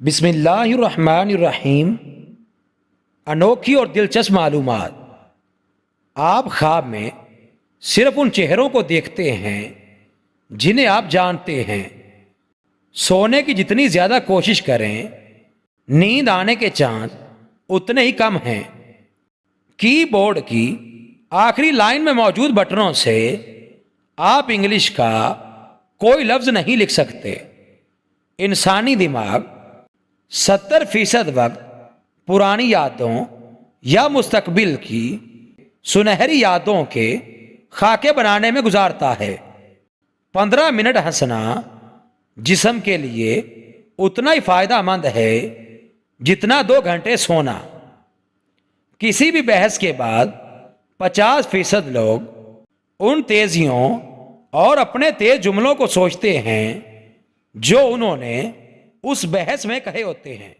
بسم اللہ الرحمن الرحیم۔ انوکھی اور دلچسپ معلومات۔ آپ خواب میں صرف ان چہروں کو دیکھتے ہیں جنہیں آپ جانتے ہیں۔ سونے کی جتنی زیادہ کوشش کریں، نیند آنے کے چانس اتنے ہی کم ہیں۔ کی بورڈ کی آخری لائن میں موجود بٹنوں سے آپ انگلش کا کوئی لفظ نہیں لکھ سکتے۔ انسانی دماغ 70% وقت پرانی یادوں یا مستقبل کی سنہری یادوں کے خاکے بنانے میں گزارتا ہے۔ 15 منٹ ہنسنا جسم کے لیے اتنا ہی فائدہ مند ہے جتنا 2 گھنٹے سونا۔ کسی بھی بحث کے بعد 50% لوگ ان تیزیوں اور اپنے تیز جملوں کو سوچتے ہیں جو انہوں نے اس بحث میں کہے ہوتے ہیں۔